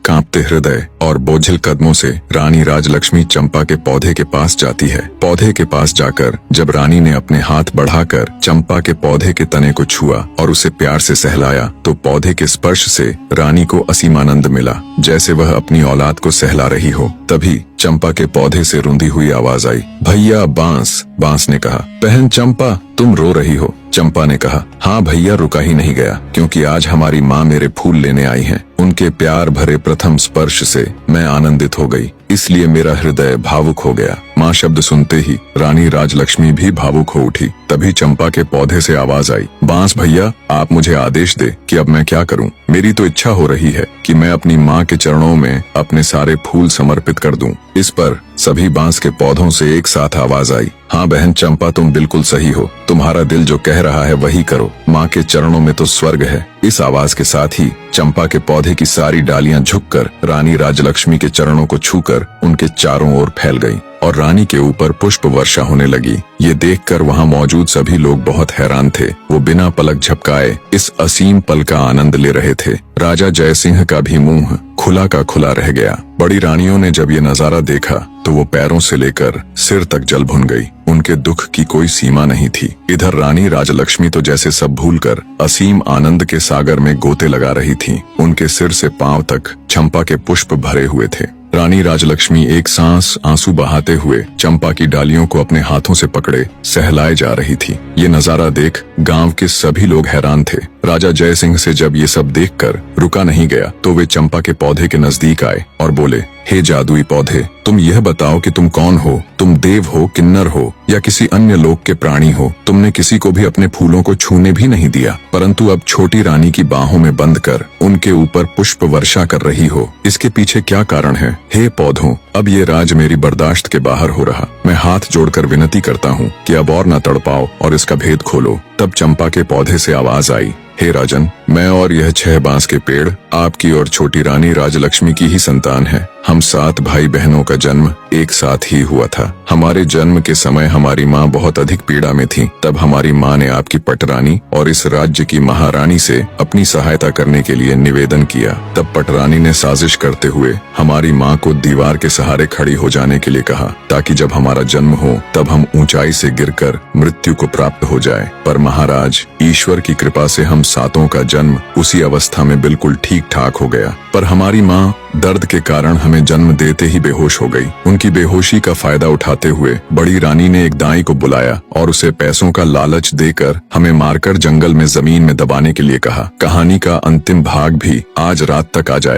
कांपते हृदय और बोझिल कदमों से रानी राजलक्ष्मी चंपा के पौधे के पास जाती है। पौधे के पास जाकर जब रानी ने अपने हाथ बढ़ाकर चंपा के पौधे के तने को छुआ और उसे प्यार से सहलाया तो पौधे के स्पर्श से रानी को असीम आनंद मिला, जैसे वह अपनी औलाद को सहला रही हो। तभी चंपा के पौधे से रुंधी हुई आवाज आई, भैया बांस। बांस ने कहा, बहन चंपा तुम रो रही हो। चंपा ने कहा, हाँ भैया, रुका ही नहीं गया, क्योंकि आज हमारी माँ मेरे फूल लेने आई हैं। उनके प्यार भरे प्रथम स्पर्श से मैं आनंदित हो गई, इसलिए मेरा हृदय भावुक हो गया। माँ शब्द सुनते ही रानी राजलक्ष्मी भी भावुक हो उठी। तभी चंपा के पौधे से आवाज आई, बांस भैया, आप मुझे आदेश दे कि अब मैं क्या करूं। मेरी तो इच्छा हो रही है कि मैं अपनी माँ के चरणों में अपने सारे फूल समर्पित कर दूं। इस पर सभी बांस के पौधों से एक साथ आवाज आई, हाँ बहन चंपा, तुम बिल्कुल सही हो। तुम्हारा दिल जो कह रहा है वही करो। माँ के चरणों में तो स्वर्ग है। इस आवाज के साथ ही चंपा के पौधे की सारी डालियां झुककर रानी राजलक्ष्मी के चरणों को छूकर उनके चारों ओर फैल गईं और रानी के ऊपर पुष्प वर्षा होने लगी। ये देखकर वहां मौजूद सभी लोग बहुत हैरान थे। वो बिना पलक झपकाए इस असीम पल का आनंद ले रहे थे। राजा जयसिंह का भी मुंह खुला का खुला रह गया। बड़ी रानियों ने जब ये नजारा देखा तो वो पैरों से लेकर सिर तक जल भुन गई। उनके दुख की कोई सीमा नहीं थी। इधर रानी राजलक्ष्मी तो जैसे सब भूलकर असीम आनंद के सागर में गोते लगा रही थी। उनके सिर से पांव तक चंपा के पुष्प भरे हुए थे। रानी राजलक्ष्मी एक सांस आंसू बहाते हुए चंपा की डालियों को अपने हाथों से पकड़े सहलाए जा रही थी। ये नजारा देख गांव के सभी लोग हैरान थे। राजा जयसिंह से जब ये सब देखकर रुका नहीं गया तो वे चंपा के पौधे के नजदीक आए और बोले, हे जादुई पौधे, तुम यह बताओ कि तुम कौन हो? तुम देव हो, किन्नर हो या किसी अन्य लोक के प्राणी हो? तुमने किसी को भी अपने फूलों को छूने भी नहीं दिया, परंतु अब छोटी रानी की बाहों में बंद कर उनके ऊपर पुष्प वर्षा कर रही हो। इसके पीछे क्या कारण है? हे पौधों, अब ये राज मेरी बर्दाश्त के बाहर हो रहा। मैं हाथ जोड़कर विनती करता हूँ कि अब और न तड़पाओ और इसका भेद खोलो। तब चंपा के पौधे से आवाज आई, हे राजन, मैं और यह 6 बांस के पेड़ आपकी और छोटी रानी राजलक्ष्मी की ही संतान है। हम 7 भाई बहनों का जन्म एक साथ ही हुआ था। हमारे जन्म के समय हमारी माँ बहुत अधिक पीड़ा में थी। तब हमारी माँ ने आपकी पटरानी और इस राज्य की महारानी से अपनी सहायता करने के लिए निवेदन किया। तब पटरानी ने साजिश करते हुए हमारी माँ को दीवार के सहारे खड़ी हो जाने के लिए कहा, ताकि जब हमारा जन्म हो तब हम ऊंचाई से गिरकर मृत्यु को प्राप्त हो जाए। पर महाराज, ईश्वर की कृपा से हम 7 का जन्म उसी अवस्था में बिल्कुल ठीक ठाक हो गया। पर हमारी माँ दर्द के कारण हमें जन्म देते ही बेहोश हो गई। उनकी बेहोशी का फायदा उठाते हुए बड़ी रानी ने एक दाई को बुलाया और उसे पैसों का लालच देकर हमें मारकर जंगल में जमीन में दबाने के लिए कहा। कहानी का अंतिम भाग भी आज रात तक आ जाएगा।